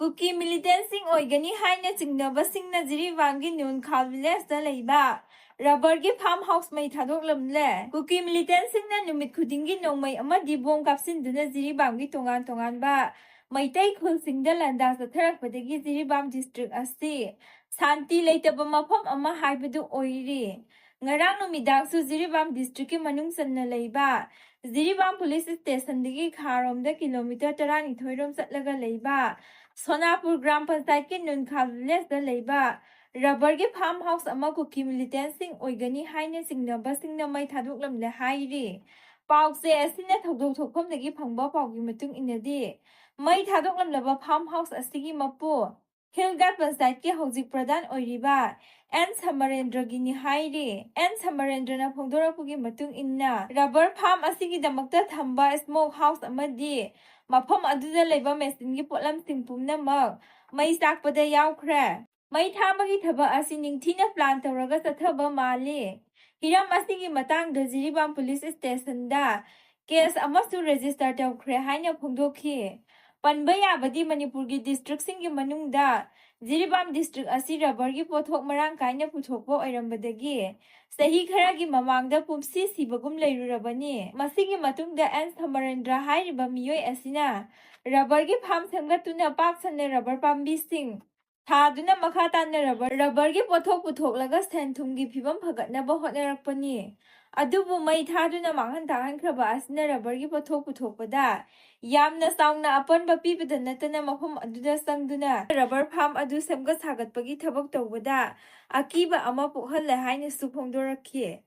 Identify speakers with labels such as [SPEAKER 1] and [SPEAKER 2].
[SPEAKER 1] Kuki Militian oigani haina chingnabasingna Jiribamgi Nunkal village da leiba rubbergi farm house mai thadoklamle Kuki Militian na numit khudingi nongmai amadi bom kapsinduna Jiribamgi tongan ba maitai khulsingda landa satharakpadagi Jiribam district asi santi leitaba mafam ama haibadu oiri ngarang numidangsu Jiribam district ki manung sanna leiba Jiribam police station dagi kharomda kilometer 12 rom satlaga leiba Sonapur Gram Panchayat ki Nunkal village da leiba rubber ki farm house ama Kuki Militian oigani haina singnabasingna mai thadoklamle hairi pause asina thodok thokphomdagi phangba pawgi matung inadi mai thadoklamlaba farm house asigi mapu Hilgat Panchayat ki hojik pradhan oiriba N Samarendra gini hairi N Samarendra na phongdorapugi matung inna rubber farm asigi damakta thamba smoke house amadi mafam aduda leiba machine gi potlam singpumnamak mai sakpada yaukre mai thamagi thaba asi ningthina plan tawraga sathaba mali hiram asigi matangda Jiribam police station da case amasu register tawkhre haina phongdokhi panba yabadi Manipur gi district singi manungda Jiribam district asi rubber gi pothok marang kaina puthokpa oirambadagi sahi kharagi mamangda pumsi sibagum leirurabani masigi matungda N Samarendra hairiba miyoi asina rubber gi farm semgatuna pak sanne rubber pambi sing thaduna makha tanna rubber gi pothok puthoklaga senthumgi phibam phagatnaba hotnarakpani adubu mai thaduna manghan tahankraba asina rubber gi pothok puthokpada yamna saungna apanba pibada natana mafam aduda sangduna rubber farm adu semgat sagatpagi thabak tawbada akiba ama pokhalle haina su phongdorakhi